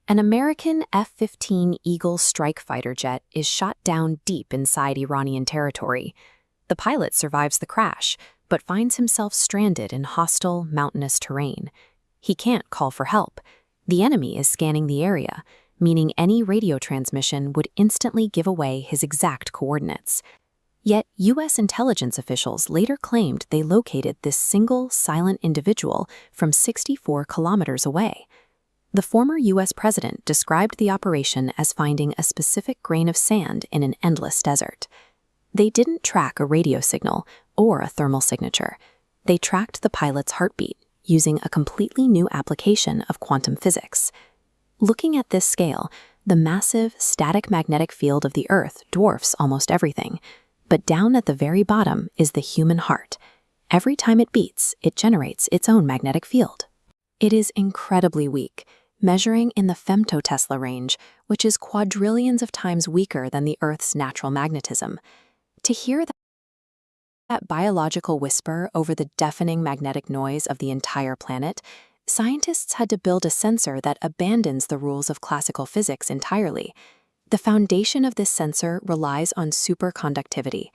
An American F-15 Eagle strike fighter jet is shot down deep inside Iranian territory. The pilot survives the crash, but finds himself stranded in hostile, mountainous terrain. He can't call for help. The enemy is scanning the area, meaning any radio transmission would instantly give away his exact coordinates. Yet, U.S. intelligence officials later claimed they located this single, silent individual from 64 kilometers away. The former U.S. president described the operation as finding a specific grain of sand in an endless desert. They didn't track a radio signal or a thermal signature. They tracked the pilot's heartbeat using a completely new application of quantum physics. Looking at this scale, the massive, static magnetic field of the Earth dwarfs almost everything. But down at the very bottom is the human heart. Every time it beats, it generates its own magnetic field. It is incredibly weak, measuring in the femtotesla range, which is quadrillions of times weaker than the Earth's natural magnetism. To hear that biological whisper over the deafening magnetic noise of the entire planet, scientists had to build a sensor that abandons the rules of classical physics entirely. The foundation of this sensor relies on superconductivity.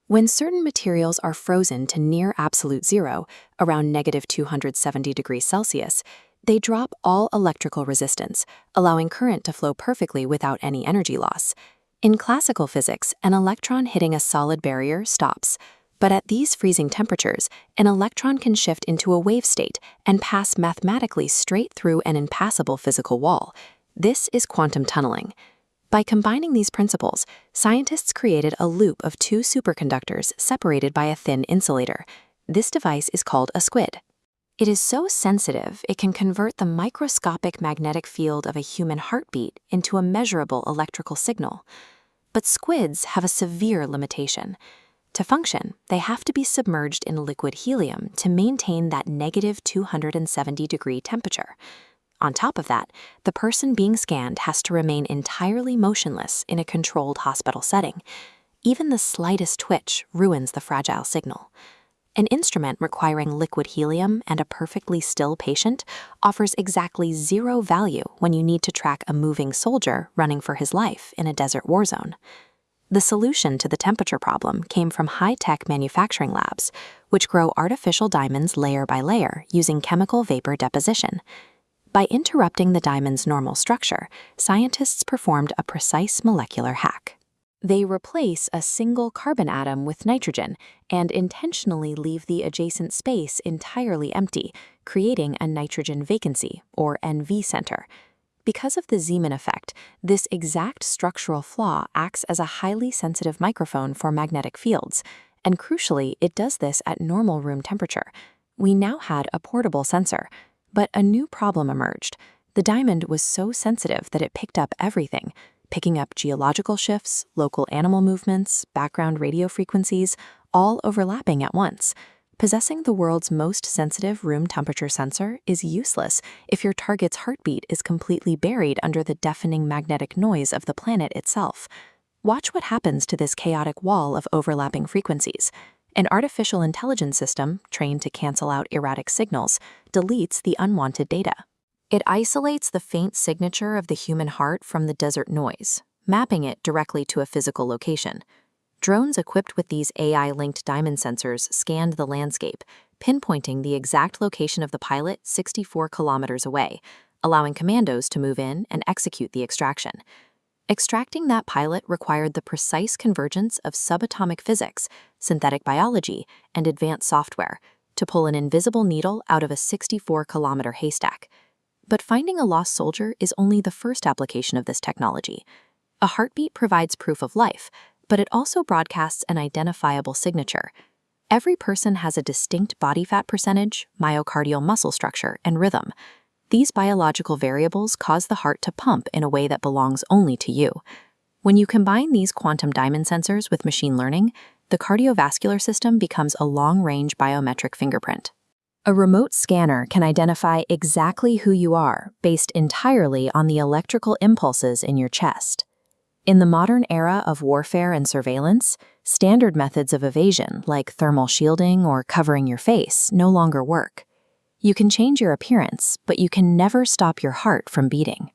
When certain materials are frozen to near absolute zero, around -270 degrees Celsius, they drop all electrical resistance, allowing current to flow perfectly without any energy loss. In classical physics, an electron hitting a solid barrier stops. But at these freezing temperatures, an electron can shift into a wave state and pass mathematically straight through an impassable physical wall. This is quantum tunneling. By combining these principles, scientists created a loop of two superconductors separated by a thin insulator. This device is called a SQUID. It is so sensitive it can convert the microscopic magnetic field of a human heartbeat into a measurable electrical signal. But SQUIDs have a severe limitation. To function, they have to be submerged in liquid helium to maintain that -270-degree temperature. On top of that, the person being scanned has to remain entirely motionless in a controlled hospital setting. Even the slightest twitch ruins the fragile signal. An instrument requiring liquid helium and a perfectly still patient offers exactly zero value when you need to track a moving soldier running for his life in a desert war zone. The solution to the temperature problem came from high-tech manufacturing labs, which grow artificial diamonds layer by layer using chemical vapor deposition. By interrupting the diamond's normal structure, scientists performed a precise molecular hack. They replace a single carbon atom with nitrogen and intentionally leave the adjacent space entirely empty, creating a nitrogen vacancy, or NV center. Because of the Zeeman effect, this exact structural flaw acts as a highly sensitive microphone for magnetic fields, and crucially, it does this at normal room temperature. We now had a portable sensor, but a new problem emerged. The diamond was so sensitive that it picked up everything, picking up geological shifts, local animal movements, background radio frequencies, all overlapping at once. Possessing the world's most sensitive room temperature sensor is useless if your target's heartbeat is completely buried under the deafening magnetic noise of the planet itself. Watch what happens to this chaotic wall of overlapping frequencies. An artificial intelligence system, trained to cancel out erratic signals, deletes the unwanted data. It isolates the faint signature of the human heart from the desert noise, mapping it directly to a physical location. Drones equipped with these AI-linked diamond sensors scanned the landscape, pinpointing the exact location of the pilot 64 kilometers away, allowing commandos to move in and execute the extraction. Extracting that pilot required the precise convergence of subatomic physics, synthetic biology, and advanced software to pull an invisible needle out of a 64-kilometer haystack. But finding a lost soldier is only the first application of this technology. A heartbeat provides proof of life, but it also broadcasts an identifiable signature. Every person has a distinct body fat percentage, myocardial muscle structure, and rhythm. These biological variables cause the heart to pump in a way that belongs only to you. When you combine these quantum diamond sensors with machine learning, the cardiovascular system becomes a long-range biometric fingerprint. A remote scanner can identify exactly who you are based entirely on the electrical impulses in your chest. In the modern era of warfare and surveillance, standard methods of evasion like thermal shielding or covering your face no longer work. You can change your appearance, but you can never stop your heart from beating.